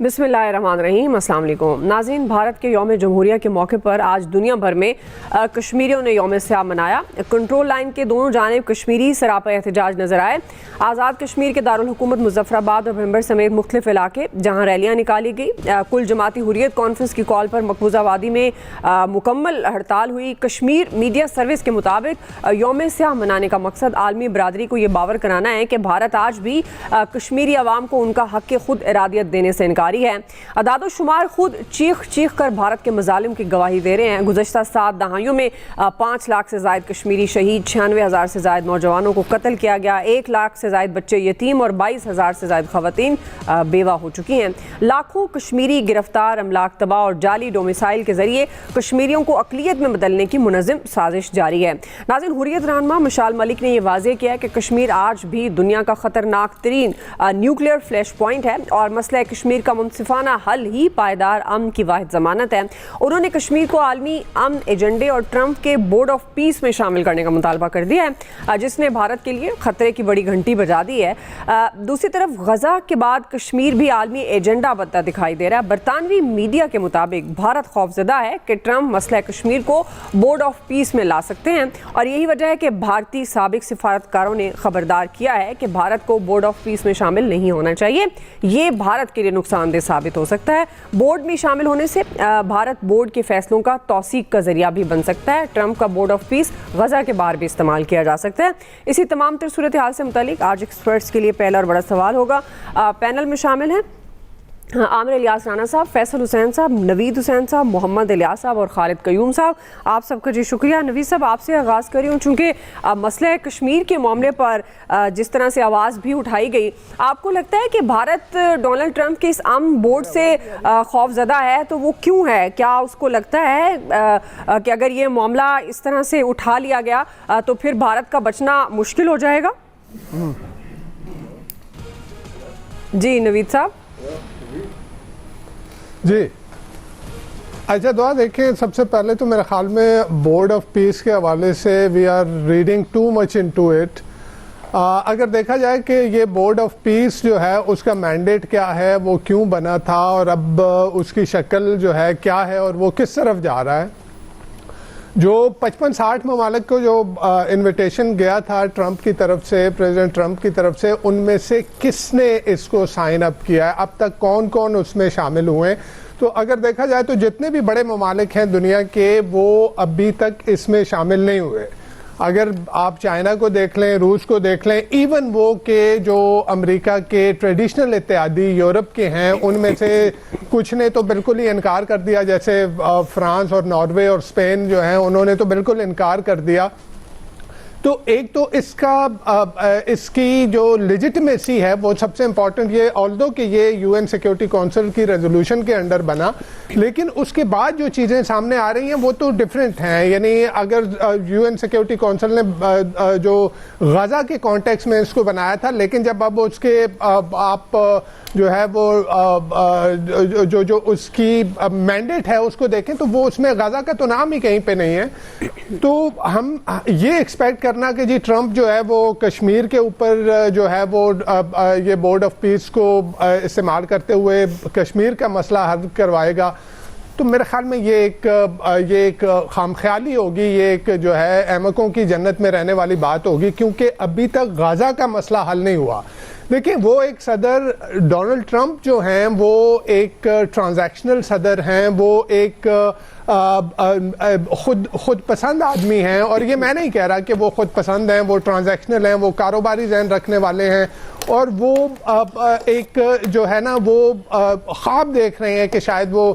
बिस्मिल्लाहिर्रहमानिर्रहीम, अस्सलाम वालेकुम नाज़रीन। भारत के यौम जमहूरिया के मौके पर आज दुनिया भर में कश्मीरियों ने यौम सियाम मनाया। कंट्रोल लाइन के दोनों जानिब कश्मीरी सरापा एहतजाज नजर आए। आज़ाद कश्मीर के दारुल हुकूमत मुजफ्फराबाद और भंबर समेत मुख्तलिफ इलाके जहाँ रैलियाँ निकाली गई। कुल जमाती हुर्रियत कॉन्फ्रेंस की कॉल पर मकबूजा वादी में मुकम्मल हड़ताल हुई। कश्मीर मीडिया सर्विस के मुताबिक यौम सियाम मनाने का मकसद आलमी बरादरी को ये बावर कराना है कि भारत आज भी कश्मीरी अवाम को उनका हक खुद इरादियत देने से इनकार है। अदादो शुमार खुद चीख चीख कर भारत के मजालिम की गवाही दे रहे हैं। गुज़श्ता 7 दहाइयों में 5 लाख से ज़ायद कश्मीरी शहीद, 96,000 से ज़ायद नौजवानों को कत्ल किया गया, 1 लाख से ज़ायद बच्चे यतीम और 22,000 से ज़ायद ख़वातीन बेवा हो चुकी हैं। लाखों कश्मीरी गिरफ्तार, अमलाक तबाह और जाली डोमिसाइल के जरिए कश्मीरियों को अक़लियत में बदलने की मुनज़्ज़म साजिश जारी है। नाज़रीन, हुर्रियत रहनुमा मशाल मलिक ने यह वाज़ेह किया है कि कश्मीर आज भी दुनिया का ख़तरनाक तरीन न्यूक्लियर फ्लैश पॉइंट है और मसला कश्मीर का मुनसिफाना हल ही पायदार अमन की वाहिद ज़मानत है। उन्होंने कश्मीर को आलमी अमन एजेंडे और ट्रंप के बोर्ड ऑफ पीस में शामिल करने का मुतालबा कर दिया है, जिसने भारत के लिए खतरे की बड़ी घंटी बजा दी है। दूसरी तरफ गजा के बाद कश्मीर भी आलमी एजेंडा बनता दिखाई दे रहा है। बरतानवी मीडिया के मुताबिक भारत खौफजदा है कि ट्रंप मसला कश्मीर को बोर्ड ऑफ पीस में ला सकते हैं और यही वजह है कि भारतीय साबिक सिफारतकारों ने खबरदार किया है कि भारत को बोर्ड ऑफ पीस में शामिल नहीं होना चाहिए। ये भारत के लिए नुकसानदेह साबित हो सकता है। बोर्ड में शामिल होने से भारत बोर्ड के फैसलों का तौसीक का जरिया भी बन सकता है। ट्रंप का बोर्ड ऑफ पीस गजा के बाहर भी इस्तेमाल किया जा सकता है। इसी तमाम तर सूरत हाल से मुतालिक आज एक्सपर्ट्स के लिए पहला और बड़ा सवाल होगा। पैनल में शामिल हैं आमिर इलियास राना साहब, फैसल हुसैन साहब, नवीद हुसैन साहब, मोहम्मद इलियास साहब और खालिद कयूम साहब। आप सबका जी शुक्रिया। नवीद साहब, आपसे आगाज़ करी हूँ, चूँकि मसला कश्मीर के मामले पर जिस तरह से आवाज़ भी उठाई गई, आपको लगता है कि भारत डोनाल्ड ट्रंप के इस अमन बोर्ड से खौफजदा है, तो वो क्यों है? क्या उसको लगता है कि अगर ये मामला इस तरह से उठा लिया गया तो फिर भारत का बचना मुश्किल हो जाएगा? जी नवीद साहब। जी अच्छा, दुआ देखें, सबसे पहले तो मेरे ख्याल में बोर्ड ऑफ पीस के हवाले से we are reading too much into it. अगर देखा जाए कि ये बोर्ड ऑफ पीस जो है उसका मैंडेट क्या है, वो क्यों बना था और अब उसकी शक्ल जो है क्या है और वो किस तरफ जा रहा है। जो 55-60 ममालिक को जो इनविटेशन गया था ट्रंप की तरफ से, प्रेसिडेंट ट्रंप की तरफ से, उनमें से किसने इसको साइन अप किया है, अब तक कौन कौन उसमें शामिल हुए? तो अगर देखा जाए तो जितने भी बड़े ममालिक हैं दुनिया के, वो अभी तक इसमें शामिल नहीं हुए। अगर आप चाइना को देख लें, रूस को देख लें, इवन वो के जो अमेरिका के ट्रेडिशनल इत्तेहादी यूरोप के हैं, उनमें से कुछ ने तो बिल्कुल ही इनकार कर दिया, जैसे फ्रांस और नॉर्वे और स्पेन जो हैं, उन्होंने तो बिल्कुल इनकार कर दिया। तो एक तो इसकी जो लेजिटिमेसी है वो सबसे इंपॉर्टेंट, ये ऑल्दो कि ये यूएन सिक्योरिटी काउंसिल की रेजोल्यूशन के अंडर बना, लेकिन उसके बाद जो चीज़ें सामने आ रही हैं वो तो डिफरेंट हैं। यानी अगर यूएन सिक्योरिटी काउंसिल ने जो गजा के कॉन्टेक्स्ट में इसको बनाया था, लेकिन जब अब उसके आप जो है वो जो उसकी मैंडेट है उसको देखें तो वो उसमें गजा का तो नाम ही कहीं पे नहीं है। तो हम ये एक्सपेक्ट करना कि जी ट्रंप जो है वो कश्मीर के ऊपर जो है वो ये बोर्ड ऑफ पीस को इस्तेमाल करते हुए कश्मीर का मसला हल करवाएगा, तो मेरे ख्याल में ये एक खामख्याली होगी, ये एक जो है अहमकों की जन्नत में रहने वाली बात होगी, क्योंकि अभी तक गाजा का मसला हल नहीं हुआ। देखिए, वो एक सदर डोनाल्ड ट्रंप जो हैं वो एक ट्रांजैक्शनल सदर हैं, वो एक खुद पसंद आदमी हैं। और ये मैं नहीं कह रहा कि वो खुद पसंद हैं, वो ट्रांजैक्शनल हैं, वो कारोबारी ज़हन रखने वाले हैं और वो एक जो है ना वो ख्वाब देख रहे हैं कि शायद वो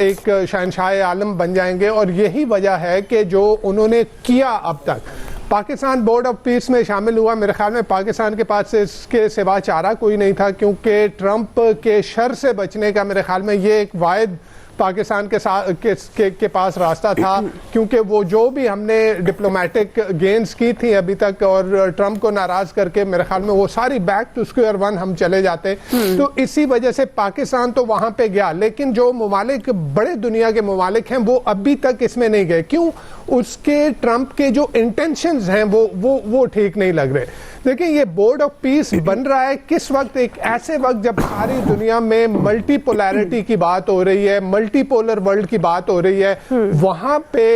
एक शहंशाह आलम बन जाएंगे। और यही वजह है कि जो उन्होंने किया अब तक, पाकिस्तान बोर्ड ऑफ पीस में शामिल हुआ, मेरे ख्याल में पाकिस्तान के पास इसके सिवा चारा कोई नहीं था, क्योंकि ट्रंप के शर से बचने का मेरे ख्याल में ये एक वायद पाकिस्तान के पास रास्ता था, क्योंकि वो जो भी हमने डिप्लोमेटिक गेन्स की थी अभी तक और ट्रंप को नाराज करके, मेरे ख्याल में वो सारी बैक टू स्क्वायर वन हम चले जाते। तो इसी वजह से पाकिस्तान तो वहां पे गया, लेकिन जो ममालिक बड़े दुनिया के ममालिक हैं वो अभी तक इसमें नहीं गए। क्यों? उसके ट्रंप के जो इंटेंशंस हैं वो ठीक नहीं लग रहे। देखिए ये बोर्ड ऑफ पीस बन रहा है किस वक्त, एक ऐसे वक्त जब सारी दुनिया में मल्टीपोलैरिटी की बात हो रही है, मल्टीपोलर वर्ल्ड की बात हो रही है। वहां पे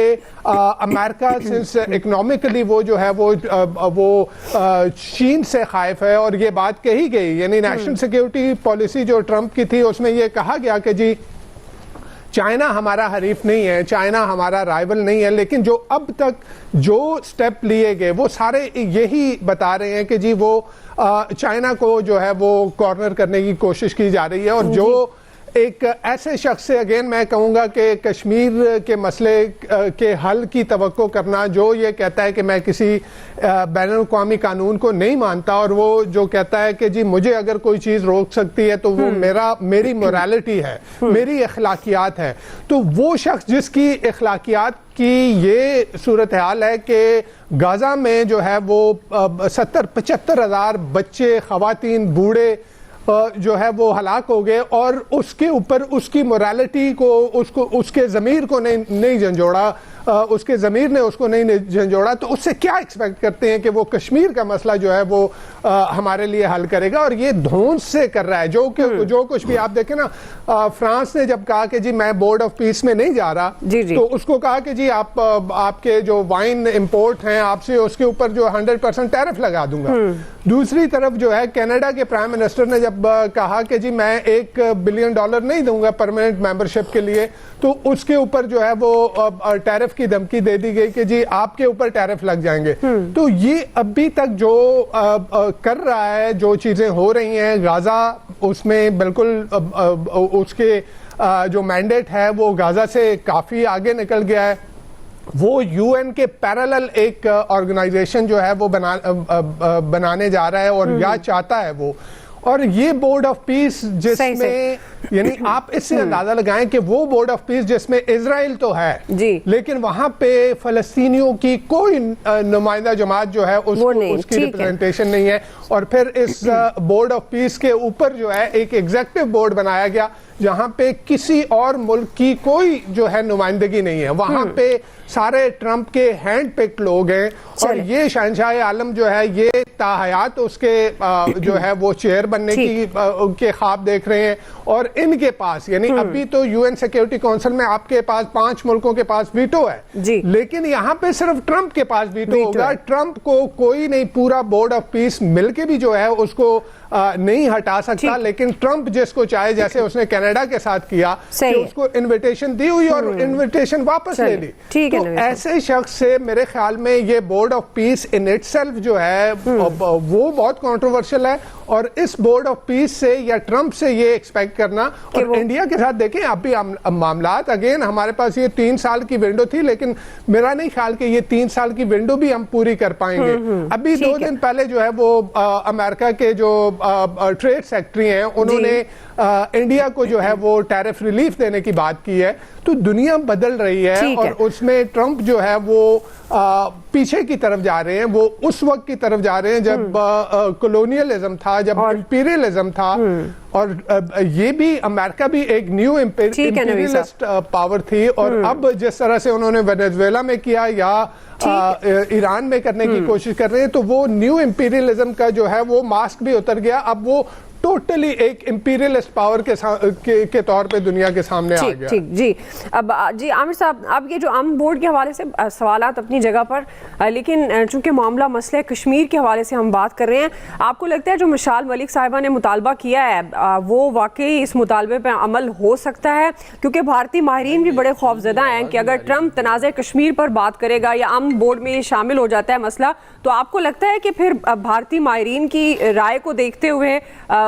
अमेरिका सिंस इकोनॉमिकली वो जो है वो चीन से खाइफ है, और ये बात कही गई, यानी नेशनल सिक्योरिटी पॉलिसी जो ट्रंप की थी उसमें ये कहा गया कि जी चाइना हमारा हरीफ नहीं है, चाइना हमारा राइवल नहीं है, लेकिन जो अब तक जो स्टेप लिए गए वो सारे यही बता रहे हैं कि जी वो चाइना को जो है वो कॉर्नर करने की कोशिश की जा रही है। और जो एक ऐसे शख्स से अगेन मैं कहूँगा कि कश्मीर के मसले के हल की तवक्को करना, जो ये कहता है कि मैं किसी बैनुल-अक़वामी कानून को नहीं मानता, और वो जो कहता है कि जी मुझे अगर कोई चीज़ रोक सकती है तो वो मेरी मोरालिटी है, मेरी अखलाकियात है, तो वो शख्स जिसकी अखलाकियात की ये सूरत हाल है कि गाज़ा में जो है वो 70-75 हज़ार बच्चे, ख़वातीन, बूढ़े जो है वो हलाक हो गए, और उसके ऊपर उसकी मोरालिटी को, उसके ज़मीर को नहीं झंझोड़ा, उसके ज़मीर ने उसको नहीं झंझोड़ा, तो उससे क्या एक्सपेक्ट करते हैं कि वो कश्मीर का मसला जो है वो हमारे लिए हल करेगा। और ये धौंस से कर रहा है जो कुछ भी आप देखें ना, फ्रांस ने जब कहा कि जी मैं बोर्ड ऑफ पीस में नहीं जा रहा, तो उसको कहा कि जी आपके जो वाइन इंपोर्ट हैं आपसे उसके ऊपर जो 100% टैरिफ लगा दूंगा। दूसरी तरफ जो है कनाडा के प्राइम मिनिस्टर ने जब कहा कि जी मैं $1 बिलियन नहीं दूंगा परमानेंट मेंबरशिप के लिए, तो उसके ऊपर जो है वो टैरिफ की धमकी दे दी गई कि जी आपके ऊपर टैरिफ लग जाएंगे। तो ये अभी तक जो कर रहा है, जो चीजें हो रही हैं गाजा, उसमें बिल्कुल उसके जो मैंडेट है वो गाजा से काफी आगे निकल गया है। वो यूएन के पैरेलल एक ऑर्गेनाइजेशन जो है वो बनाने जा रहा है, और या चाहता है वो। और ये बोर्ड ऑफ पीस जिसमें यानी आप इससे अंदाजा लगाएं कि वो बोर्ड ऑफ पीस जिसमें इजराइल तो है जी, लेकिन वहां पे फलस्तीनियों की कोई नुमाइंदा जमात जो है उसकी रिप्रेजेंटेशन नहीं है। और फिर इस बोर्ड ऑफ पीस के ऊपर जो है एक एग्जीक्यूटिव बोर्ड बनाया गया जहां पे किसी और मुल्क की कोई जो है नुमाइंदगी नहीं है। वहां पे सारे ट्रंप के हैंड पिक्ड लोग हैं, और ये शहंशाह आलम जो है ये ताहयात उसके जो है वो चेयर बनने की के ख्वाब देख रहे हैं। और इनके पास यानी अभी तो यूएन सिक्योरिटी काउंसिल में आपके पास 5 मुल्कों के पास वीटो है जी, लेकिन यहाँ पे सिर्फ ट्रंप के पास वीटो होगा। ट्रंप को कोई नहीं, पूरा बोर्ड ऑफ पीस मिलके भी जो है उसको नहीं हटा सकता, लेकिन ट्रंप जिसको चाहे, जैसे उसने कनाडा के साथ किया कि उसको इन्विटेशन दी हुई और इन्विटेशन वापस ले ली, तो ऐसे शख्स से मेरे ख्याल में ये board of peace in itself जो है वो बहुत कंट्रोवर्शियल है। और इस बोर्ड ऑफ पीस से या ट्रंप से ये एक्सपेक्ट करना, और इंडिया के साथ देखें अभी मामलात, अगेन हमारे पास ये 3 साल की विंडो थी, लेकिन मेरा नहीं ख्याल कि ये 3 साल की विंडो भी हम पूरी कर पाएंगे। अभी 2 दिन पहले जो है वो अमेरिका के जो ट्रेड सेक्रेटरी हैं उन्होंने इंडिया को जो है वो टैरिफ रिलीफ देने की बात की है। तो दुनिया बदल रही है, और उसमें ट्रंप जो है वो पीछे की तरफ जा रहे हैं। वो उस वक्त की तरफ जा रहे हैं जब कॉलोनियलिज्म था, जब इंपीरियलिज्म था, और ये भी अमेरिका भी एक न्यू इंपीरियलिस्ट पावर थी। और अब जिस तरह से उन्होंने वेनेजुएला में किया या ईरान में करने की कोशिश कर रहे हैं, तो वो न्यू इंपीरियलिज्म का जो है वो मास्क भी उतर गया। अब वो टोटली एक इंपीरियलिस्ट पावर के तौर पे दुनिया के सामने आ गया। ठीक जी। अब जी आमिर साहब, अब ये जो अमन बोर्ड के हवाले से सवालात अपनी जगह पर, लेकिन चूंकि मामला मसले कश्मीर के हवाले से हम बात कर रहे हैं, आपको लगता है जो मिसाल मलिक साहिबा ने मुतालबा किया है वो वाकई इस मुतालबे पर अमल हो सकता है? क्योंकि भारतीय माहिरीन भी बड़े खौफजदा हैं कि अगर ट्रंप तनाज़े कश्मीर पर बात करेगा या अमन बोर्ड में ये शामिल हो जाता है मसला, तो आपको लगता है कि फिर भारतीय माहिरीन की राय को देखते हुए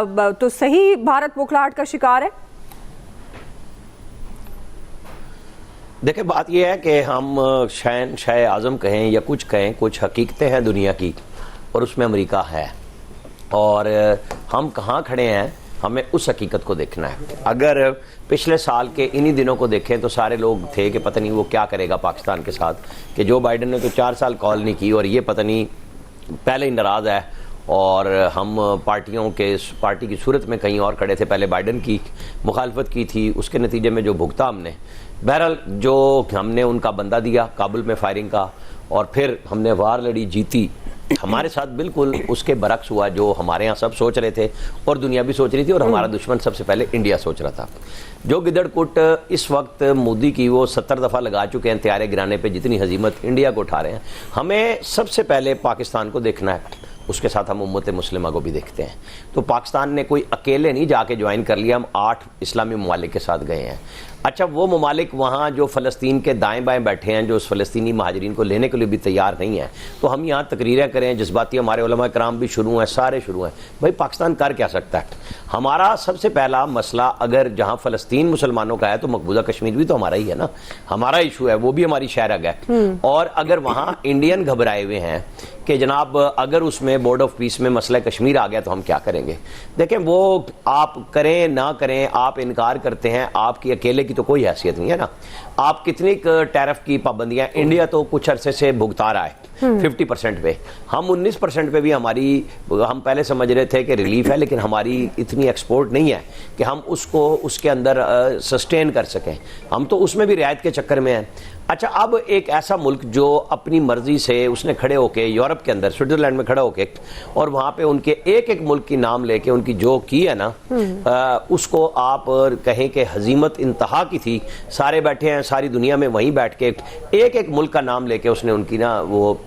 तो सही भारत बौखलाहट का शिकार है? देखिए, बात यह है कि हम शहंशाह आज़म कहें या कुछ कहें, कुछ हकीकतें हैं दुनिया की, और उसमें अमेरिका है, और हम कहाँ खड़े हैं हमें उस हकीकत को देखना है। अगर पिछले साल के इन्हीं दिनों को देखें तो सारे लोग थे कि पता नहीं वो क्या करेगा पाकिस्तान के साथ, कि जो बाइडन ने तो 4 साल कॉल नहीं की और ये पता नहीं पहले ही नाराज़ है, और हम पार्टी की सूरत में कहीं और खड़े थे। पहले बाइडन की मुखालफत की थी, उसके नतीजे में जो भुगता हमने, बहरहाल जो हमने उनका बंदा दिया काबुल में फायरिंग का, और फिर हमने वार लड़ी, जीती। हमारे साथ बिल्कुल उसके बरक्स हुआ जो हमारे यहाँ सब सोच रहे थे और दुनिया भी सोच रही थी, और हमारा दुश्मन सबसे पहले इंडिया सोच रहा था। जो गिदड़कुट इस वक्त मोदी की वो 70 दफ़ा लगा चुके हैं त्यारे गिराने पे, जितनी हजीमत इंडिया को उठा रहे हैं, हमें सबसे पहले पाकिस्तान को देखना है, उसके साथ हम उम्मत मुस्लिमा को भी देखते हैं। तो पाकिस्तान ने कोई अकेले नहीं जाके ज्वाइन कर लिया, हम 8 इस्लामी ममालिक के साथ गए हैं। अच्छा, वो ममालिक वहाँ जो फ़लस्तीन के दाएं बाएं बैठे हैं, जो उस फ़लस्तीनी महाजरीन को लेने के लिए भी तैयार नहीं है, तो हम यहाँ तकरीरें करें, जज्बाती हमारे उलमा कराम भी शुरू हैं, सारे शुरू हैं। भाई पाकिस्तान कर क्या सकता है? हमारा सबसे पहला मसला अगर जहाँ फ़लस्तीन मुसलमानों का है तो मकबूजा कश्मीर भी तो हमारा ही है ना, हमारा इशू है, वो भी हमारी शहरग है। और अगर वहाँ इंडियन घबराए हुए हैं कि जनाब अगर उसमें बोर्ड ऑफ पीस में मसला कश्मीर आ गया तो हम क्या करेंगे? देखें, वो आप करें ना करें, आप इनकार करते हैं, आपकी अकेले की तो कोई हैसियत नहीं है ना। आप कितनी टैरिफ की पाबंदियां, इंडिया तो कुछ अरसे से भुगता रहा है 50% पे, हम 19% पे भी हमारी, हम पहले समझ रहे थे कि रिलीफ है, लेकिन हमारी इतनी एक्सपोर्ट नहीं है कि हम उसको उसके अंदर सस्टेन कर सकें, हम तो उसमें भी रियायत के चक्कर में हैं। अच्छा, अब एक ऐसा मुल्क जो अपनी मर्जी से उसने खड़े होके यूरोप के अंदर स्विट्जरलैंड में खड़ा होके और वहाँ पे उनके एक एक मुल्क की नाम लेके उनकी जो की है ना, उसको आप कहें कि हजीमत इंतहा की थी, सारे बैठे हैं सारी दुनिया में वहीं बैठ के एक एक मुल्क का नाम लेके उसने उनकी ना वो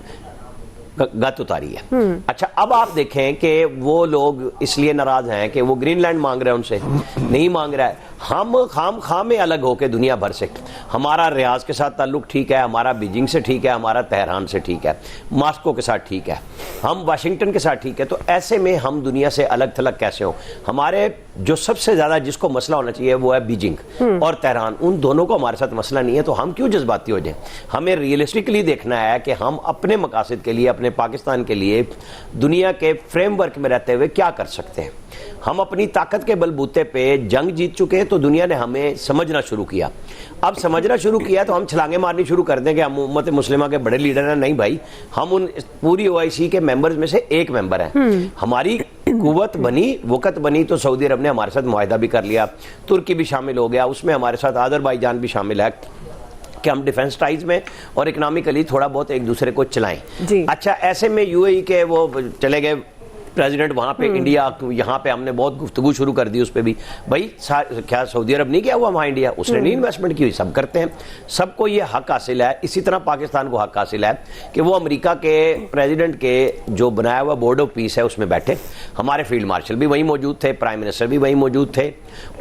गत उतारी है। अच्छा, अब आप देखें कि वो लोग इसलिए नाराज हैं कि वो ग्रीनलैंड मांग रहे हैं, उनसे नहीं मांग रहा है। हम खाम में अलग होकर दुनिया भर से, हमारा रियाज के साथ ताल्लुक ठीक है, हमारा बीजिंग से ठीक है, हमारा तेहरान से ठीक है, मॉस्को के साथ ठीक है, हम वाशिंगटन के साथ ठीक है। तो ऐसे में हम दुनिया से अलग थलग कैसे हो? हमारे जो सबसे ज्यादा जिसको मसला होना चाहिए वो है बीजिंग और तेहरान, उन दोनों को हमारे साथ मसला नहीं है। तो हम क्यों जज्बाती हो जाए? हमें रियलिस्टिकली देखना है कि हम अपने मकासद के लिए, अपने पाकिस्तान के लिए दुनिया के फ्रेमवर्क में रहते हुए क्या कर सकते हैं। हम अपनी ताकत के बलबूते पे जंग जीत चुके हैं, तो दुनिया ने हमें समझना शुरू किया। अब समझना शुरू किया तो हम छलांगे मारनी शुरू कर दें कि हम उम्मत मुस्लिमा के बड़े लीडर हैं। नहीं भाई, हम उन पूरी OIC के मेंबर्स में से एक मेंबर हैं। हमारी कुव्वत बनी, वक़्त बनी तो सऊदी अरब ने हमारे साथ मुआहिदा भी कर लिया, तुर्की भी शामिल हो गया, उसमें हमारे साथ अज़रबैजान भी शामिल है कि हम डिफेंस टाइज में और इकनॉमिकली थोड़ा बहुत एक दूसरे को चलाएं। अच्छा, ऐसे में UAE के वो चले गए प्रेसिडेंट वहाँ पे, इंडिया यहाँ पे हमने बहुत गुफ्तगू शुरू कर दी उस पर भी। भाई क्या सऊदी अरब नहीं गया हुआ वहाँ इंडिया? उसने नहीं इन्वेस्टमेंट की हुई? सब करते हैं, सबको ये हक हासिल है। इसी तरह पाकिस्तान को हक हासिल है कि वो अमेरिका के प्रेसिडेंट के जो बनाया हुआ बोर्ड ऑफ पीस है उसमें बैठे। हमारे फील्ड मार्शल भी वहीं मौजूद थे, प्राइम मिनिस्टर भी वहीं मौजूद थे,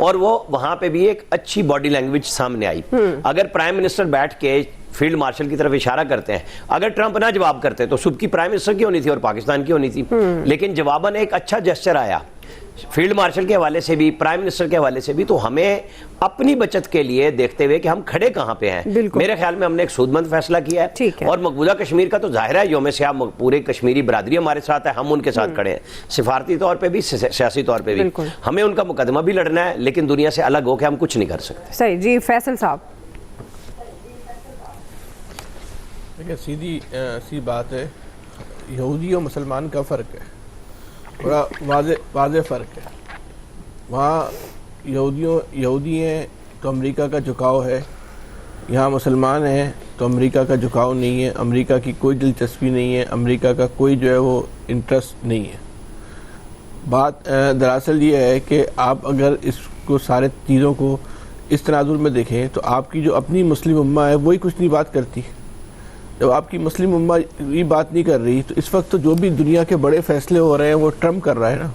और वो वहाँ पे भी एक अच्छी बॉडी लैंग्वेज सामने आई। अगर प्राइम मिनिस्टर बैठ के फील्ड मार्शल की तरफ इशारा करते हैं, अगर ट्रंप ना जवाब करते तो सुबह की प्राइम मिनिस्टर की होनी थी और पाकिस्तान की होनी थी, लेकिन जवाबन एक अच्छा जेस्चर आया फील्ड मार्शल के हवाले से भी, प्राइम मिनिस्टर के हवाले से भी। तो हमें अपनी बचत के लिए देखते हुए कि हम खड़े कहां पे हैं, मेरे ख्याल में हमने एक सूदमंद फैसला किया है। और मकबूजा कश्मीर का तो जाहिर है योम से पूरे कश्मीरी बरादरी हमारे साथ है, हम उनके साथ खड़े हैं, सिफारती तौर पे भी, सियासी तौर पे भी। हमें उनका मुकदमा भी लड़ना है, लेकिन दुनिया से अलग होकर हम कुछ नहीं कर सकते। सही जी, फैसल साहब। देखिए, सी बात है, यहूदी और मुसलमान का फ़र्क है, बड़ा वाज़े फ़र्क है। वहाँ यहूदी हैं तो अमेरिका का झुकाव है, यहाँ मुसलमान हैं तो अमेरिका का झुकाव नहीं है, अमेरिका की कोई दिलचस्पी नहीं है, अमेरिका का कोई जो है वो इंटरेस्ट नहीं है। बात दरअसल ये है कि आप अगर इसको सारे चीज़ों को इस तनाजुर में देखें तो आपकी जो अपनी मुस्लिम उम्मा है वही कुछ नहीं बात करती। जब आपकी मुस्लिम उम्मा ये बात नहीं कर रही तो इस वक्त तो जो भी दुनिया के बड़े फैसले हो रहे हैं वो ट्रम्प कर रहा है ना।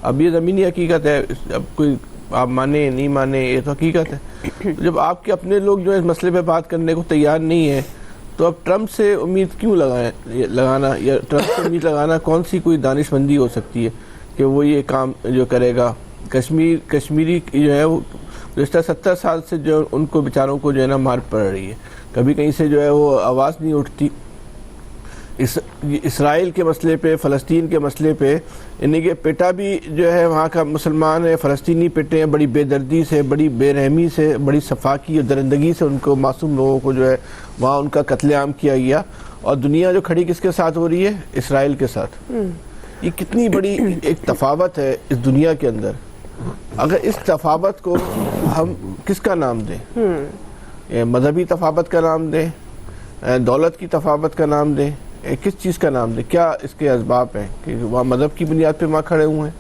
अब ये ज़मीनी हकीकत है, अब कोई आप माने नहीं माने ये तो हकीकत है। तो जब आपके अपने लोग जो इस मसले पे बात करने को तैयार नहीं है तो अब ट्रम्प से उम्मीद क्यों लगाना, या ट्रम्प से उम्मीद लगाना कौन सी कोई दानिशमंदी हो सकती है कि वो ये काम जो करेगा। कश्मीरी जो है वो पिछले 70 साल से जो उनको बेचारों को जो है ना मार पड़ रही है, कभी कहीं से जो है वो आवाज़ नहीं उठती। इसराइल के मसले पे, फ़लस्तीन के मसले पे इन्हीं के पिटा भी जो है वहाँ का मुसलमान है, फ़लस्तीनी पिटे हैं बड़ी बेदर्दी से, बड़ी बेरहमी से, बड़ी सफाकी और दरिंदगी से उनको, मासूम लोगों को जो है वहाँ उनका कत्लेआम किया गया। और दुनिया जो खड़ी किसके साथ हो रही है? इसराइल के साथ। ये कितनी बड़ी एक तफावत है इस दुनिया के अंदर। अगर इस तफावत को हम किसका नाम दें? मजहबी तफावत का नाम दें, दौलत की तफावत का नाम दें, किस चीज़ का नाम दें, क्या इसके असबाब हैं कि वहाँ मज़हब की बुनियाद पे वहाँ खड़े हुए हैं,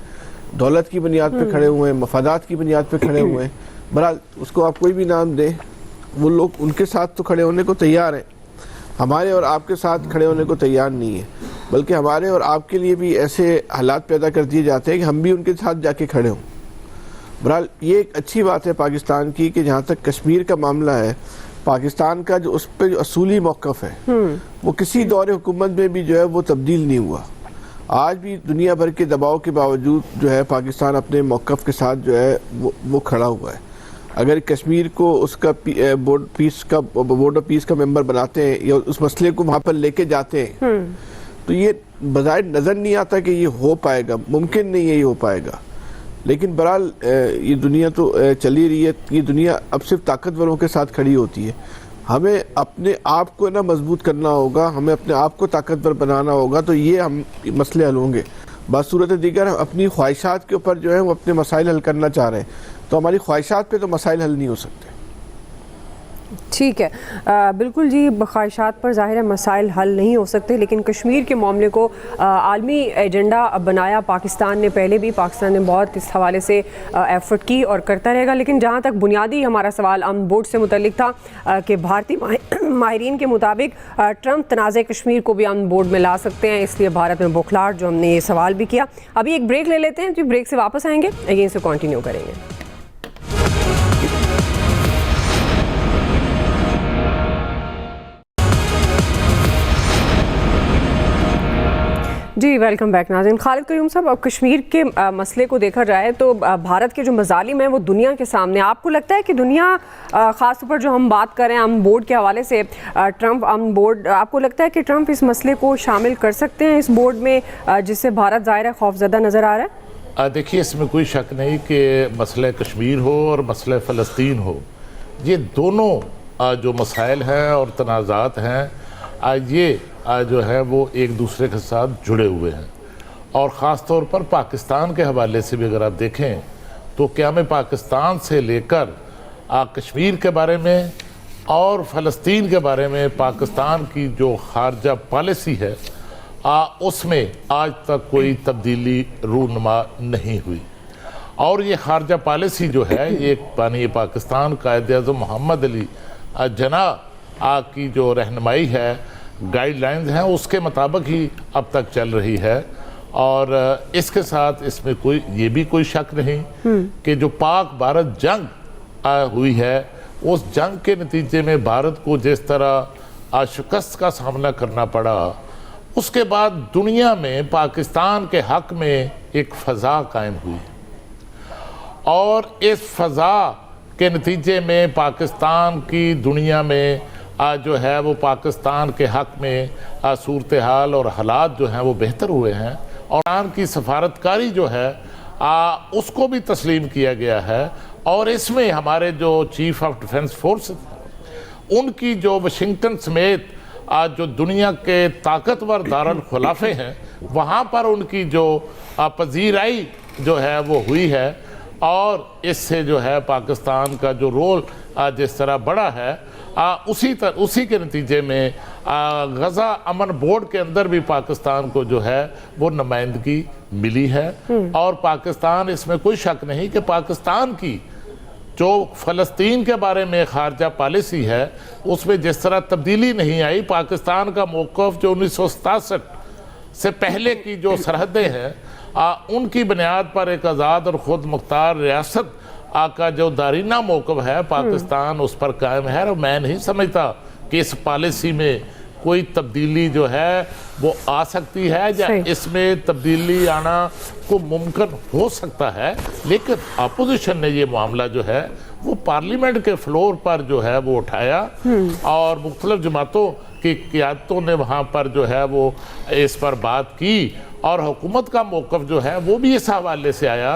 दौलत की बुनियाद पे खड़े हुए हैं, मफादात की बुनियाद पे खड़े हुए हैं। बहरहाल उसको आप कोई भी नाम दें, वो लोग उनके साथ तो खड़े होने को तैयार हैं, हमारे और आपके साथ खड़े होने को तैयार नहीं है, बल्कि हमारे और आपके लिए भी ऐसे हालात पैदा कर दिए जाते हैं कि हम भी उनके साथ जाके खड़े हों। बहरहाल ये एक अच्छी बात है पाकिस्तान की कि जहाँ तक कश्मीर का मामला है, पाकिस्तान का जो उस पर जो असूली मौक़िफ़ है वो किसी दौरे हुकूमत में भी जो है वो तब्दील नहीं हुआ। आज भी दुनिया भर के दबाव के बावजूद जो है पाकिस्तान अपने मौक़िफ़ के साथ जो है वो खड़ा हुआ है। अगर कश्मीर को उसका बोर्ड ऑफ पीस का मेंबर बनाते हैं या उस मसले को वहाँ पर लेके जाते हैं तो ये बज़ाहिर नज़र नहीं आता कि ये हो पाएगा, मुमकिन नहीं है ये हो पाएगा। लेकिन बहरहाल ये दुनिया तो चली रही है, ये दुनिया अब सिर्फ ताकतवरों के साथ खड़ी होती है। हमें अपने आप को ना मजबूत करना होगा, हमें अपने आप को ताकतवर बनाना होगा, तो ये हम मसले हल होंगे। बासूरत दीगर हम अपनी ख्वाहिशात के ऊपर जो है वो अपने मसाइल हल करना चाह रहे हैं, तो हमारी ख्वाहिशात पे तो मसाइल हल नहीं हो सकते। ठीक है, बिल्कुल जी, ख्वाहिशात पर ज़ाहिर है मसाइल हल नहीं हो सकते, लेकिन कश्मीर के मामले को आलमी एजेंडा बनाया पाकिस्तान ने। पहले भी पाकिस्तान ने बहुत इस हवाले से एफर्ट की और करता रहेगा। लेकिन जहाँ तक बुनियादी हमारा सवाल अमन बोर्ड से मुतल्लिक था कि भारतीय माहिरीन के मुताबिक ट्रंप तनाज़े कश्मीर को भी अमन बोर्ड में ला सकते हैं, इसलिए भारत में बौखलाहट, जो हमने ये सवाल भी किया। अभी एक ब्रेक ले लेते हैं, तो ब्रेक से वापस आएंगे, अगेन से कंटिन्यू करेंगे। जी वेलकम बैक नाज़रीन। खालिद कयूम साहब, अब कश्मीर के मसले को देखा जाए तो भारत के जो मज़ालिम हैं वो दुनिया के सामने। आपको लगता है कि दुनिया, ख़ास तौर पर जो हम बात करें अमन बोर्ड के हवाले से, ट्रंप अमन बोर्ड, आपको लगता है कि ट्रंप इस मसले को शामिल कर सकते हैं इस बोर्ड में, जिससे भारत ज़ाहिर खौफज़दा नज़र आ रहा है? देखिए, इसमें कोई शक नहीं कि मसला कश्मीर हो और मसला फ़लस्तीन हो, ये दोनों जो मसाइल हैं और तनाज़ात हैं, ये जो है वो एक दूसरे के साथ जुड़े हुए हैं। और ख़ास तौर पर पाकिस्तान के हवाले से भी अगर आप देखें तो क्या में पाकिस्तान से लेकर कश्मीर के बारे में और फ़लस्तीन के बारे में पाकिस्तान की जो खारजा पॉलिसी है उसमें आज तक कोई तब्दीली रूनुमा नहीं हुई। और ये खारजा पॉलिसी जो है, ये बानी पाकिस्तान कायद-ए-आज़म मोहम्मद अली जिन्ना की जो रहनुमाई है, गाइडलाइंस हैं, उसके मुताबिक ही अब तक चल रही है। और इसके साथ इसमें ये भी कोई शक नहीं कि जो पाक भारत जंग हुई है, उस जंग के नतीजे में भारत को जिस तरह शिकस्त का सामना करना पड़ा, उसके बाद दुनिया में पाकिस्तान के हक में एक फ़ज़ा कायम हुई और इस फ़ज़ा के नतीजे में पाकिस्तान की दुनिया में जो है वो पाकिस्तान के हक में सूरत हाल और हालात जो हैं वो बेहतर हुए हैं। और ईरान की सफारतकारी जो है उसको भी तस्लीम किया गया है। और इसमें हमारे जो चीफ ऑफ डिफेंस फोर्स उनकी जो वाशिंगटन समेत जो दुनिया के ताकतवर दारुल खुलाफे हैं, वहाँ पर उनकी जो पजीराई जो है वो हुई है। और इससे जो है पाकिस्तान का जो रोल जिस तरह बढ़ा है, उसी के नतीजे में गज़ा अमन बोर्ड के अंदर भी पाकिस्तान को जो है वो नुमाइंदगी मिली है। और पाकिस्तान, इसमें कोई शक नहीं कि पाकिस्तान की जो फ़लस्तीन के बारे में खारजा पॉलिसी है उसमें जिस तरह तब्दीली नहीं आई। पाकिस्तान का मौक़िफ़ जो 1967 से पहले की जो सरहदें हैं उनकी बुनियाद पर एक आज़ाद और ख़ुद मुख्तार रियासत का जो दारीना मौक़िफ़ है, पाकिस्तान उस पर कायम है। और मैं नहीं समझता कि इस पॉलिसी में कोई तब्दीली जो है वो आ सकती है या इसमें तब्दीली आना को मुमकिन हो सकता है। लेकिन अपोजिशन ने ये मामला जो है वो पार्लियामेंट के फ्लोर पर जो है वो उठाया और मुख्तलिफ जमातों की क़ियादतों ने वहाँ पर जो है वो इस पर बात की। और हुकूमत का मौक़िफ़ जो है वो भी इस हवाले से आया,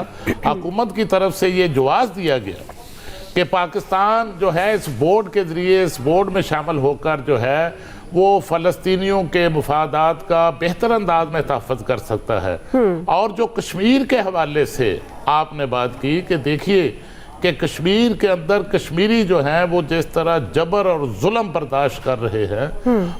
हुकूमत की तरफ से ये जवाज़ दिया गया कि पाकिस्तान जो है इस बोर्ड के ज़रिए, इस बोर्ड में शामिल होकर जो है वो फ़लस्तीनियों के मुफादात का बेहतर अंदाज में तहफ़्फ़ुज़ कर सकता है। और जो कश्मीर के हवाले से आपने बात की कि देखिए कि कश्मीर के अंदर कश्मीरी जो हैं वो जिस तरह जबर और जुल्म बर्दाश्त कर रहे हैं,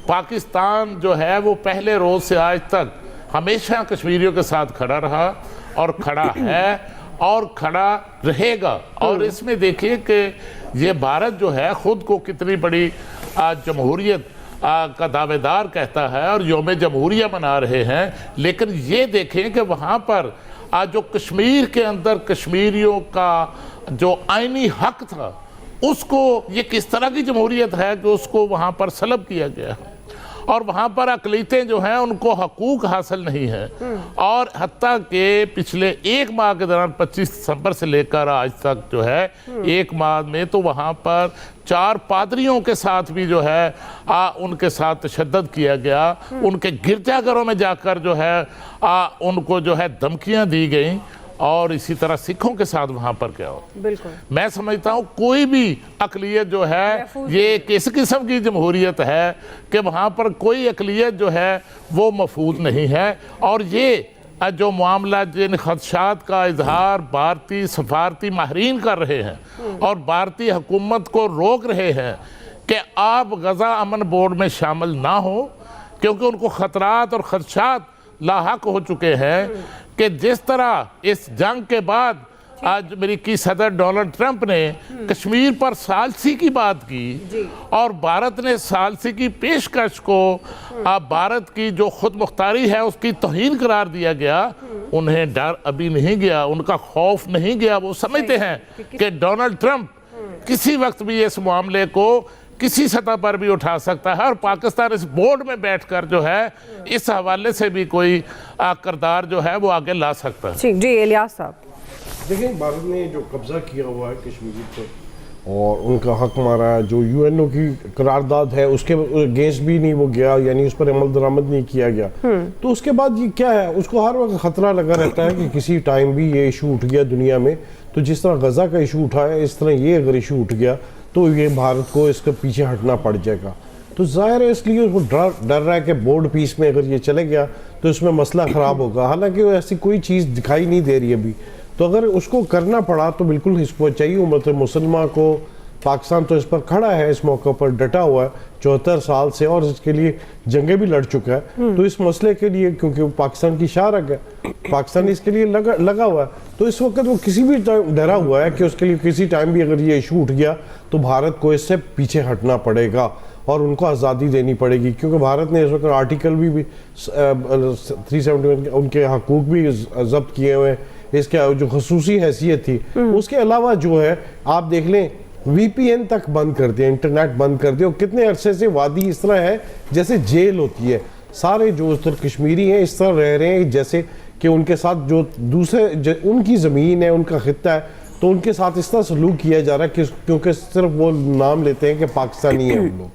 पाकिस्तान जो है वो पहले रोज से आज तक हमेशा कश्मीरियों के साथ खड़ा रहा और खड़ा है और खड़ा रहेगा। और इसमें देखिए कि ये भारत जो है खुद को कितनी बड़ी जमहूरियत का दावेदार कहता है और यौम जमहूरिया मना रहे हैं, लेकिन ये देखें कि वहाँ पर आज जो कश्मीर के अंदर कश्मीरियों का जो आईनी हक था उसको ये किस तरह की जमहूरियत है कि उसको वहाँ पर सलब किया गया है और वहाँ पर अक़लियतें जो हैं उनको हकूक़ हासिल नहीं है। और हत्ता के पिछले एक माह के दौरान 25 दिसंबर से लेकर आज तक जो है एक माह में तो वहाँ पर 4 पादरियों के साथ भी जो है उनके साथ तशद्दुद किया गया, उनके गिरजाघरों में जाकर जो है उनको जो है धमकियाँ दी गई और इसी तरह सिखों के साथ वहाँ पर क्या हो। बिल्कुल मैं समझता हूँ कोई भी अक़लियत जो है ये किस किस्म की जमहूरियत है कि वहाँ पर कोई अक़लियत जो है वो महफूज नहीं है। और ये जो मामला जिन खदशात का इजहार भारतीय सफारती माहरीन कर रहे हैं और भारतीय हुकूमत को रोक रहे हैं कि आप गज़ा अमन बोर्ड में शामिल ना हो, क्योंकि उनको ख़तरात और खदशात लाहक हो चुके हैं कि जिस तरह इस जंग के बाद आज अमेरिकी सदर डोनाल्ड ट्रंप ने कश्मीर पर सालसी की बात की और भारत ने सालसी की पेशकश को भारत की जो खुद मुख्तारी है उसकी तौहीन करार दिया गया। उन्हें डर अभी नहीं गया, उनका खौफ नहीं गया। वो समझते हैं कि डोनाल्ड ट्रंप किसी वक्त भी इस मामले को किसी सतह पर भी उठा सकता है और पाकिस्तान इस बोर्ड में बैठकर जो है इस हवाले से भी कोई किरदार जो है वो आगे ला सकता है। जी इलियास साहब, देखिए भारत ने जो कब्जा किया हुआ है कश्मीर पर और उनका हक मारा है, जो यूएनओ की करारदाद है उसके अगेंस्ट भी नहीं वो गया, यानी उस पर अमल दरामद नहीं किया गया, तो उसके बाद ये क्या है, उसको हर वक्त खतरा लगा रहता है कि किसी टाइम भी ये इशू उठ गया दुनिया में, तो जिस तरह गजा का इशू उठा है इस तरह ये अगर इशू उठ गया तो ये भारत को इसके पीछे हटना पड़ जाएगा। तो जाहिर है इसलिए वो डर रहा है कि बोर्ड पीस में अगर ये चले गया तो इसमें मसला ख़राब होगा। हालांकि वो ऐसी कोई चीज़ दिखाई नहीं दे रही अभी, तो अगर उसको करना पड़ा तो बिल्कुल इसको चाहिए उम्मत मुसलमान को। पाकिस्तान तो इस पर खड़ा है, इस मौके पर डटा हुआ है 74 साल से और इसके लिए जंगें भी लड़ चुका है। तो इस मसले के लिए, क्योंकि वो पाकिस्तान की शारक है, पाकिस्तान इसके लिए लगा हुआ है, तो इस वक्त वो किसी भी टाइम डरा हुआ है कि उसके लिए किसी टाइम भी अगर ये इशू उठ गया तो भारत को इससे पीछे हटना पड़ेगा और उनको आज़ादी देनी पड़ेगी। क्योंकि भारत ने इस वक्त आर्टिकल भी 371 उनके हकूक़ भी जब्त किए हुए हैं, इसके जो खसूसी हैसियत थी। उसके अलावा जो है आप देख लें VPN तक बंद कर दिया, इंटरनेट बंद कर दिया। और कितने अरसे से वादी इस तरह है जैसे जेल होती है, सारे जो उधर कश्मीरी हैं इस तरह रह रहे हैं जैसे कि उनके साथ जो दूसरे उनकी ज़मीन है, उनका खित्ता है, तो उनके साथ इस तरह सलूक किया जा रहा है कि क्योंकि सिर्फ वो नाम लेते हैं कि पाकिस्तानी है हम लोग,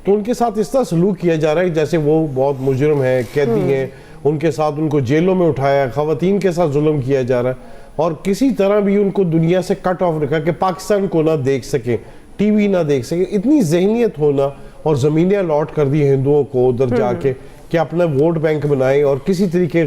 तो उनके साथ इस तरह सलूक किया जा रहा है जैसे वो बहुत मुजरिम है, कैदी हैं, उनके साथ उनको जेलों में उठाया, ख़वातीन के साथ जुल्म किया जा रहा है और किसी तरह भी उनको दुनिया से कट ऑफ रखा कि पाकिस्तान को ना देख सके, टीवी ना देख सके। इतनी जहनीत होना और ज़मीनें अलॉट कर दी हिंदुओं को उधर जाके कि अपना वोट बैंक बनाए और किसी तरीके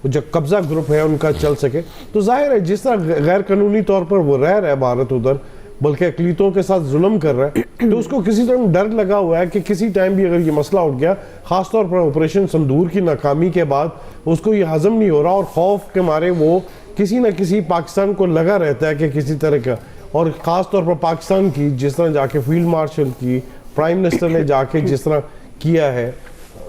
जो कब्जा ग्रुप है उनका चल सके। तो जाहिर है जिस तरह गैर कानूनी तौर पर वो रह रहा है भारत उधर, बल्कि अक़लियतों के साथ जुल्म कर रहा है, तो उसको किसी टाइम डर लगा हुआ है कि किसी टाइम भी अगर ये मसला उठ गया, ख़ासतौर पर ऑपरेशन संदूर की नाकामी के बाद उसको ये हज़म नहीं हो रहा और खौफ के मारे वो किसी न किसी पाकिस्तान को लगा रहता है कि किसी तरह का, और ख़ास तौर पर पाकिस्तान की जिस तरह जाके फील्ड मार्शल की प्राइम मिनिस्टर ने जाके जिस तरह किया है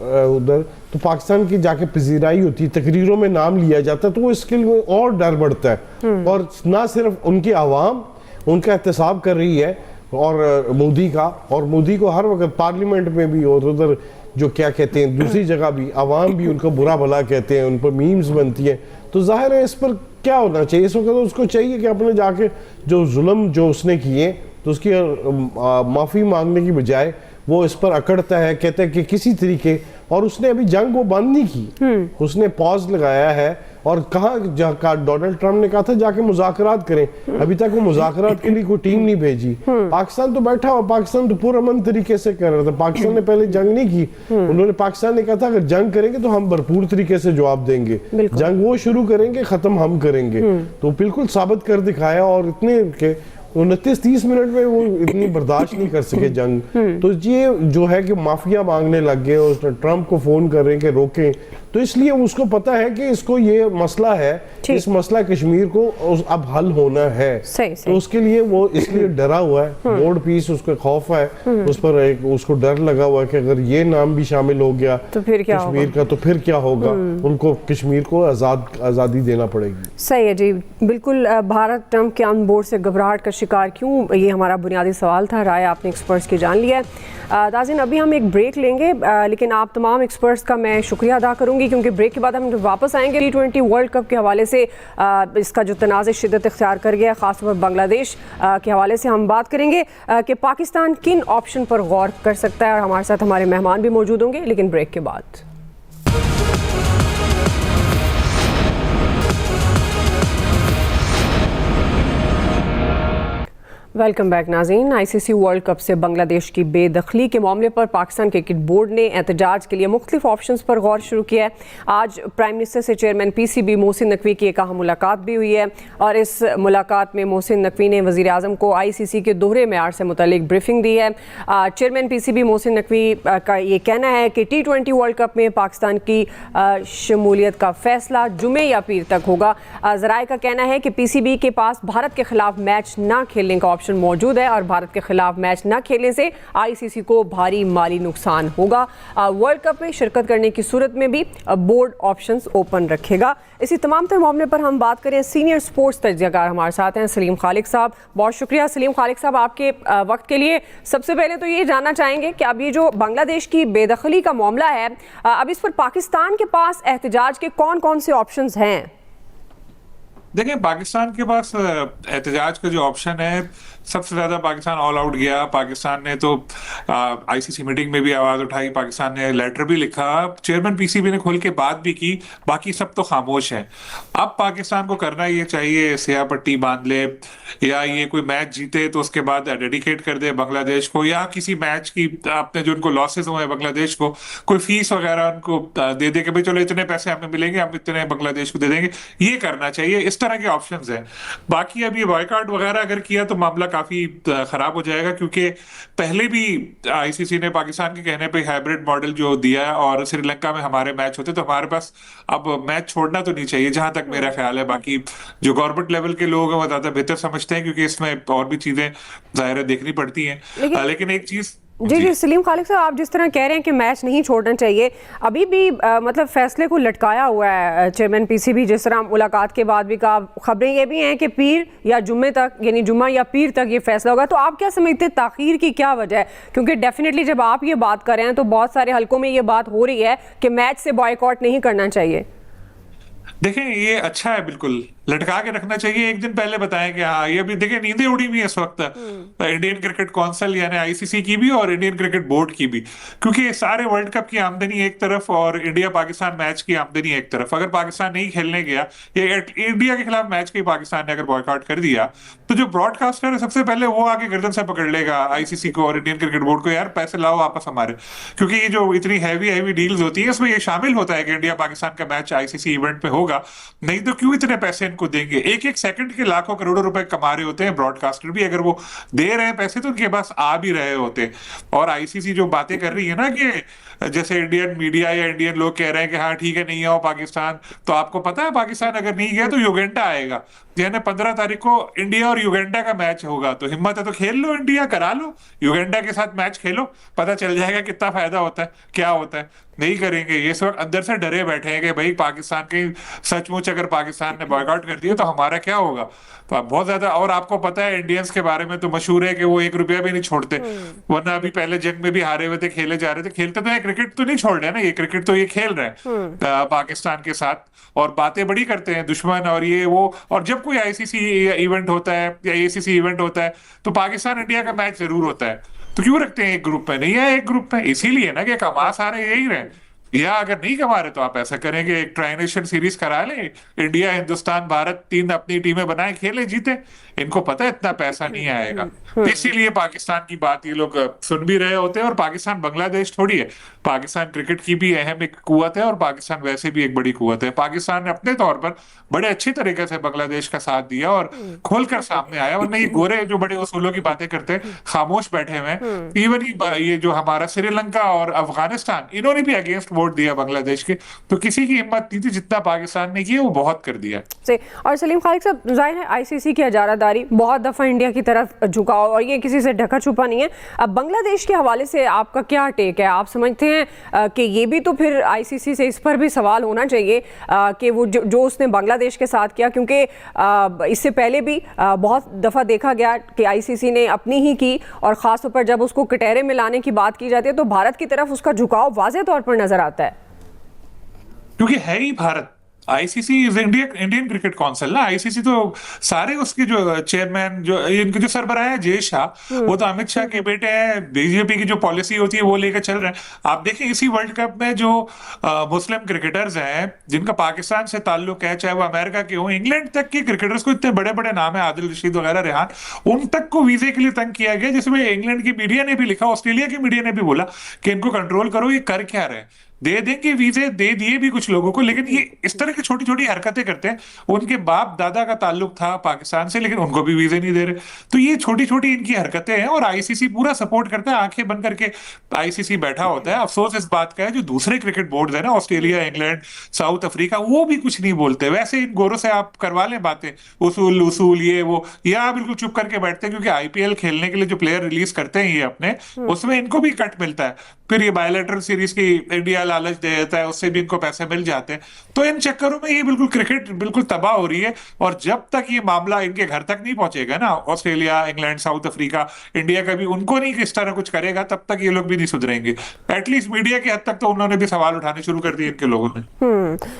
उधर, तो पाकिस्तान की जाके पजीराई होती है, तकरीरों में नाम लिया जाता है, तो वो इसके लिए और डर बढ़ता है। और ना सिर्फ उनकी आवाम उनका एहतसाब कर रही है और मोदी का, और मोदी को हर वक्त पार्लियामेंट में भी और उधर जो क्या कहते हैं दूसरी जगह भी आवाम भी उनको बुरा भला कहते हैं, उन पर मीम्स बनती है। तो जाहिर है इस पर क्या होना चाहिए, इस वक्त तो उसको चाहिए कि अपने जाके जो जुल्म जो उसने किए तो उसकी माफ़ी मांगने की बजाय वो इस पर अकड़ता है, कहता है कि किसी तरीके, और उसने अभी जंग वो बंद नहीं की, उसने पॉज लगाया है और कहा डोनाल्ड ट्रंप ने कहा था जाके मुज़ाकरात करें, अभी तक वो मुज़ाकरात के लिए कोई टीम नहीं भेजी। पाकिस्तान तो बैठा हुआ, पाकिस्तान तो पुरअमन तरीके से कर रहा था, पाकिस्तान ने पहले जंग नहीं की, उन्होंने पाकिस्तान ने कहा था अगर जंग करेंगे तो हम भरपूर तरीके से जवाब देंगे, जंग वो शुरू करेंगे, खत्म हम करेंगे। तो बिल्कुल साबित कर दिखाया और इतने के 29-30 मिनट में वो इतनी बर्दाश्त नहीं कर सके जंग। तो ये जो है कि माफिया मांगने लग गए और ट्रम्प को फोन कर रहे हैं कि रोकें, तो इसलिए उसको पता है कि इसको ये मसला है, इस मसला कश्मीर को अब हल होना है। सही। तो उसके लिए वो इसलिए डरा हुआ है, बोर्ड पीस उसको खौफ है, उस पर एक उसको डर लगा हुआ है कि अगर ये नाम भी शामिल हो गया तो फिर क्या कश्मीर का, तो फिर क्या होगा, उनको कश्मीर को आज़ादी देना पड़ेगी। सही है जी, बिल्कुल। भारत ट्रंप के ऑन बोर्ड से घबराहट का शिकार क्यों, ये हमारा बुनियादी सवाल था। राय आपने एक्सपर्ट्स की जान लिया है। नाज़रीन, अभी हम एक ब्रेक लेंगे, लेकिन आप तमाम एक्सपर्ट्स का मैं शुक्रिया अदा करूंगी, क्योंकि ब्रेक के बाद हम वापस आएंगे। T20 वर्ल्ड कप के हवाले से इसका जो तनाज़ शिद्दत इख्तियार कर गया, ख़ासतौर पर बांग्लादेश के हवाले से हम बात करेंगे कि पाकिस्तान किन ऑप्शन पर गौर कर सकता है, और हमारे साथ हमारे मेहमान भी मौजूद होंगे, लेकिन ब्रेक के बाद। वेलकम बैक नाज़रीन। आईसीसी वर्ल्ड कप से बांग्लादेश की बेदखली के मामले पर पाकिस्तान क्रिकेट बोर्ड ने एहतजाज के लिए मुख्तलिफ ऑप्शंस पर गौर शुरू किया है। आज प्राइम मिनिस्टर से चेयरमैन पीसीबी मोहसिन नकवी की एक अहम मुलाकात भी हुई है, और इस मुलाकात में मोहसिन नकवी ने वज़ीर आज़म को आईसीसी के दोहरे मेयार से मुतल्लिक ब्रीफिंग दी है। चेयरमैन पीसीबी मोहसिन नकवी का ये कहना है कि T20 वर्ल्ड कप में पाकिस्तान की शमूलियत का फैसला जुमे या पीर तक होगा। ज़राए का कहना है कि पीसीबी के पास भारत के खिलाफ मैच न खेलने का मौजूद है, और भारत के खिलाफ मैच न खेलने से आईसीसी को भारी माली नुकसान होगा। वर्ल्ड कप में शिरकत करने की सूरत में भी बोर्ड ऑप्शंस ओपन रखेगा। इसी तमाम तर मामले पर हम बात करें, सीनियर स्पोर्ट्स तजज़ियाकार हमारे साथ हैं सलीम खालिक साहब। बहुत शुक्रिया सलीम खालिक साहब आपके वक्त के लिए। सबसे पहले तो ये जानना चाहेंगे कि अब ये जो बांग्लादेश की बेदखली का मामला है, अब इस पर पाकिस्तान के पास एहतजाज के कौन कौन से ऑप्शंस हैं? देखिए, पाकिस्तान के पास एहतजाज का जो ऑप्शन है, सबसे ज्यादा पाकिस्तान ऑल आउट गया। पाकिस्तान ने तो आईसीसी मीटिंग में भी आवाज उठाई, पाकिस्तान ने लेटर भी लिखा, चेयरमैन पीसीबी ने खुल के बात भी की, बाकी सब तो खामोश है। अब पाकिस्तान को करना ये चाहिए, स्याह पट्टी बांध ले, या ये कोई मैच जीते तो उसके बाद डेडिकेट कर दे बांग्लादेश को, या किसी मैच की आपने जो उनको लॉसेस हुए बांग्लादेश को, कोई फीस वगैरह उनको दे दे के भाई चलो इतने पैसे हमें मिलेंगे, हम इतने बांग्लादेश को दे देंगे। ये करना चाहिए, इस तरह के ऑप्शंस हैं। बाकी अब ये बॉयकॉट वगैरह अगर किया तो मामला काफी खराब हो जाएगा, क्योंकि पहले भी आईसीसी ने पाकिस्तान के कहने पे हाइब्रिड मॉडल जो दिया है, और श्रीलंका में हमारे मैच होते, तो हमारे पास अब मैच छोड़ना तो नहीं चाहिए, जहां तक मेरा ख्याल है। बाकी जो गवर्नमेंट लेवल के लोग हैं वो ज्यादा बेहतर समझते हैं, क्योंकि इसमें और भी चीजें जाहिर है देखनी पड़ती हैं। लेकिन एक चीज जी सलीम खालिक साहब, आप जिस तरह कह रहे हैं कि मैच नहीं छोड़ना चाहिए, अभी भी मतलब फैसले को लटकाया हुआ है चेयरमैन पीसीबी। जिस तरह मुलाकात के बाद भी कहा, खबरें ये भी हैं कि पीर या जुम्मे तक, यानी जुम्मा या पीर तक ये फैसला होगा। तो आप क्या समझते हैं, ताखीर की क्या वजह है? क्योंकि डेफिनेटली जब आप ये बात कर रहे हैं तो बहुत सारे हलकों में ये बात हो रही है कि मैच से बॉयकॉट नहीं करना चाहिए। देखें, ये अच्छा है, बिल्कुल लटका के रखना चाहिए। एक दिन पहले बताएं कि हाँ, ये भी देखिए नींदें उड़ी हुई है इस वक्त इंडियन क्रिकेट काउंसिल यानी आईसीसी की भी और इंडियन क्रिकेट बोर्ड की भी, क्योंकि सारे वर्ल्ड कप की आमदनी एक तरफ और इंडिया पाकिस्तान मैच की आमदनी एक तरफ। अगर पाकिस्तान नहीं खेलने गया, ये इंडिया के खिलाफ मैच के पाकिस्तान ने अगर बॉयकॉट कर दिया, तो जो ब्रॉडकास्टर है सबसे पहले वो आके गर्दन से पकड़ लेगा आईसीसी को और इंडियन क्रिकेट बोर्ड को, यार पैसे लाओ वापस हमारे। क्योंकि ये जो इतनी हैवी डील्स होती है, इसमें ये शामिल होता है कि इंडिया पाकिस्तान का मैच आईसीसी इवेंट पे होगा, नहीं तो क्यों इतने पैसे इनको देंगे। एक सेकंड के लाखों करोड़ों रुपए कमा रहे होते हैं ब्रॉडकास्टर भी, अगर वो दे रहे हैं पैसे तो उनके पास आ भी रहे होते हैं। और आईसीसी जो बातें कर रही है ना, कि जैसे इंडियन मीडिया या इंडियन लोग कह रहे हैं कि हाँ ठीक है नहीं आओ पाकिस्तान, तो आपको पता है पाकिस्तान अगर नहीं गया तो युगांडा आएगा, यानी 15 तारीख को इंडिया और युगांडा का मैच होगा। तो हिम्मत है तो खेल लो, इंडिया करा लो, युगांडा के साथ मैच खेलो, पता चल जाएगा कितना फायदा होता है, क्या होता है। नहीं करेंगे, ये इस वक्त अंदर से डरे बैठे हैं कि भाई पाकिस्तान के सचमुच अगर पाकिस्तान ने बॉयकॉट कर दिया तो हमारा क्या होगा। तो बहुत ज्यादा, और आपको पता है इंडियंस के बारे में तो मशहूर है कि वो 1 रुपया भी नहीं छोड़ते, वरना अभी पहले जंग में भी हारे हुए थे, खेले जा रहे थे, खेलते तो क्रिकेट तो नहीं छोड़ रहे ना, ये क्रिकेट तो ये खेल रहे हैं पाकिस्तान के साथ, और बातें बड़ी करते हैं दुश्मन और ये वो। और जब कोई आईसीसी इवेंट होता है या एसीसी इवेंट होता है तो पाकिस्तान इंडिया का मैच जरूर होता है, तो क्यों रखते हैं एक ग्रुप में, नहीं है एक ग्रुप में, इसीलिए ना कि कमा सारे यही रहे, या अगर नहीं कमा रहे तो आप ऐसा करेंगे, एक ट्राइनेशन सीरीज करा लें, इंडिया हिंदुस्तान भारत 3 अपनी टीमें बनाए, खेले जीते। इनको पता है इतना पैसा नहीं आएगा, तो इसीलिए पाकिस्तान की बात ये लोग सुन भी रहे होते हैं। और पाकिस्तान बांग्लादेश थोड़ी है, पाकिस्तान क्रिकेट की भी अहम एक कुव्वत है और पाकिस्तान वैसे भी एक बड़ी कुव्वत है। पाकिस्तान ने अपने तौर पर बड़े अच्छे तरीके से बांग्लादेश का साथ दिया और खोलकर सामने आया, वरना ये गोरे जो बड़े उसूलों की बातें करते हैं खामोश बैठे हुए हैं। इवन ये जो हमारा श्रीलंका और अफगानिस्तान, इन्होंने भी अगेंस्ट वोट दिया बांग्लादेश के, तो किसी की हिम्मत नहीं थी, जितना पाकिस्तान ने किया वो बहुत कर दिया। और सलीम खालिक साहब, जाहिर है आईसीसी की इजारादारी बहुत दफा इंडिया की तरफ झुकाव, और ये किसी से ढका छुपा नहीं है। अब बांग्लादेश के हवाले से आपका क्या टेक है? आप समझते हैं कि ये भी तो फिर आईसीसी से इस पर भी सवाल होना चाहिए कि वो जो उसने बांग्लादेश के साथ किया, क्योंकि इससे पहले भी बहुत दफा देखा गया कि आईसीसी ने अपनी ही की, और खासतौर पर जब उसको कटहरे में लाने की बात की जाती है तो भारत की तरफ उसका झुकाव वाज़ेह तौर पर नजर आता है, क्योंकि है ही Bharat. ICC is Indian cricket council ना, आईसीसी तो सारे उसके जो चेयरमैन, जो इनके जो सरबराह है जय शाह, वो तो अमित शाह के बेटे हैं। बीजेपी की जो पॉलिसी होती है वो लेकर चल रहे हैं। आप देखें इसी वर्ल्ड कप में जो मुस्लिम क्रिकेटर्स हैं जिनका पाकिस्तान से ताल्लुक है, चाहे वो अमेरिका के हो, इंग्लैंड तक के क्रिकेटर्स को, इतने बड़े बड़े नाम है आदिल रशीद वगैरह, रेहान, उन तक को वीजे के लिए तंग किया गया, जिसमें इंग्लैंड की मीडिया ने भी लिखा, ऑस्ट्रेलिया की मीडिया ने भी बोला कि इनको कंट्रोल करो, ये कर क्या रहे। दे देंगे वीजे, दे दिए भी कुछ लोगों को, लेकिन ये इस तरह की छोटी छोटी हरकतें करते हैं। उनके बाप दादा का ताल्लुक था पाकिस्तान से, लेकिन उनको भी वीजे नहीं दे रहे। तो ये छोटी छोटी इनकी हरकतें हैं और आईसीसी पूरा सपोर्ट करता है, आंखें बंद करके आईसीसी बैठा होता है। अफसोस इस बात का है जो दूसरे क्रिकेट बोर्ड है ना, ऑस्ट्रेलिया, इंग्लैंड, साउथ अफ्रीका, वो भी कुछ नहीं बोलते। वैसे इन गोरों से आप करवा लें बातें, उसूल ये वो, या बिल्कुल चुप करके बैठते हैं, क्योंकि आईपीएल खेलने के लिए जो प्लेयर रिलीज करते हैं ये अपने, उसमें इनको भी कट मिलता है। फिर ये बायलैटरल सीरीज की इंडिया लालच दे देता है, उससे भी इनको पैसे मिल जाते हैं। तो इन चक्करों में ये बिल्कुल क्रिकेट बिल्कुल तबाह हो रही है। और जब तक ये मामला इनके घर तक नहीं पहुंचेगा ना, Australia, England, south Africa, India का भी उनको नहीं इस तरह कुछ करेगा, तब तक ये लोग भी नहीं सुधरेंगे। एटलीस्ट मीडिया के हद तक तो उन्होंने भी सवाल उठाने शुरू कर दिए इनके लोगों ने।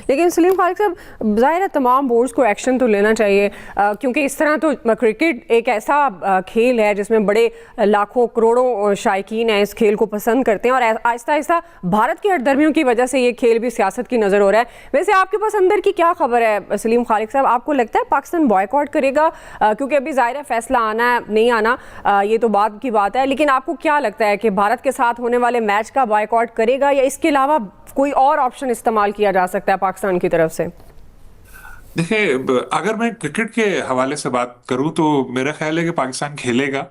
लेकिन सलीम खालिक साहब, जाहिर है तमाम बोर्ड्स को एक्शन तो लेना चाहिए, क्योंकि इस तरह तो क्रिकेट एक ऐसा खेल है जिसमें बड़े लाखों करोड़ों शायकीन हैं, इस खेल को पसंद करते हैं, और आहिस्ता आहिस्ता भारत की हटदर्मियों की वजह से ये खेल भी सियासत की नज़र हो रहा है। वैसे आपके पास अंदर की क्या खबर है सलीम खालिक साहब? आपको लगता है पाकिस्तान बॉयकॉट करेगा? क्योंकि अभी जाहिर है फैसला आना है नहीं आना, ये तो बाद की बात है, लेकिन आपको क्या लगता है कि भारत के साथ होने वाले मैच का बॉयकॉट करेगा, या इसके अलावा कोई और ऑप्शन इस्तेमाल किया जा सकता है पाकिस्तान की तरफ से? देखिए, अगर मैं क्रिकेट के हवाले से बात करूं तो मेरा ख्याल है कि पाकिस्तान खेलेगा,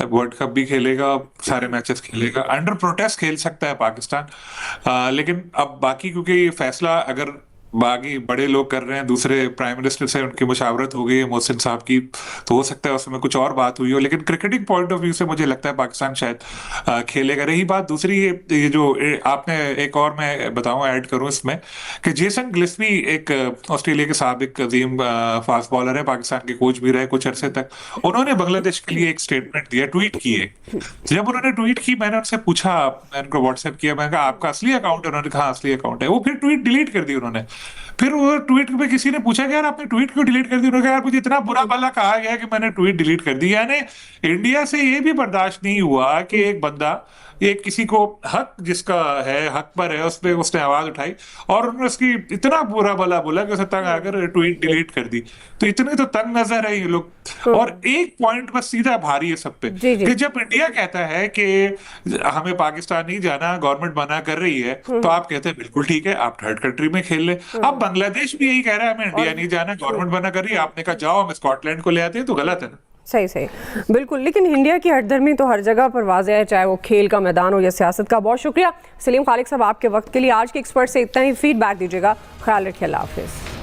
वर्ल्ड कप भी खेलेगा, सारे मैचेस खेलेगा, अंडर प्रोटेस्ट खेल सकता है पाकिस्तान। लेकिन अब बाकी, क्योंकि ये फैसला अगर बाकी बड़े लोग कर रहे हैं, दूसरे प्राइम मिनिस्टर से उनकी मुशावरत हो गई है मोहसिन साहब की, तो हो सकता है उसमें कुछ और बात हुई हो। लेकिन क्रिकेटिंग पॉइंट ऑफ व्यू से मुझे लगता है पाकिस्तान शायद खेलेगा। रही बात दूसरी, ये जो आपने एक और मैं बताऊं, ऐड करूं इसमें, कि जेसन गिल्स्पी एक ऑस्ट्रेलिया के साबिक अजीम फास्ट बॉलर है, पाकिस्तान के कोच भी रहे कुछ अरसे तक। उन्होंने बांग्लादेश के लिए एक स्टेटमेंट दिया, ट्वीट किए। जब उन्होंने ट्वीट की, मैंने उनसे पूछा, मैंने उनको व्हाट्सएप किया, मैंने कहा आपका असली अकाउंट है? उन्होंने कहा असली अकाउंट है। वो फिर ट्वीट डिलीट कर दी उन्होंने। फिर वो ट्वीट पे किसी ने पूछा कि यार आपने ट्वीट क्यों डिलीट कर दी? उन्होंने कहा यार मुझे इतना बुरा भला कहा गया कि मैंने ट्वीट डिलीट कर दी। यानी इंडिया से ये भी बर्दाश्त नहीं हुआ कि एक बंदा, एक किसी को हक जिसका है, हक पर है, उस पर उसने आवाज उठाई और उन्होंने उसकी इतना बुरा भला बोला कि उसे तंग आकर ट्वीट डिलीट कर दी। तो इतने तो तंग नजर है ये लोग। और एक पॉइंट बस सीधा भारी है सब पे, कि जब इंडिया कहता है कि हमें पाकिस्तान नहीं जाना, गवर्नमेंट मना कर रही है, तो आप कहते हैं बिल्कुल ठीक है, आप थर्ड कंट्री में खेल ले। अब बांग्लादेश भी यही कह रहा है हमें इंडिया नहीं जाना, गवर्नमेंट मना कर रही है, आपने कहा जाओ हम स्कॉटलैंड को ले आते हैं, तो गलत है ना। सही बिल्कुल। लेकिन इंडिया की हटदर्मी तो हर जगह पर वाज़ेह है, चाहे वो खेल का मैदान हो या सियासत का। बहुत शुक्रिया सलीम खालिक साहब आपके वक्त के लिए। आज के एक्सपर्ट से इतना ही, फीडबैक दीजिएगा। ख्याल रखिए, अल्लाह हाफिज़।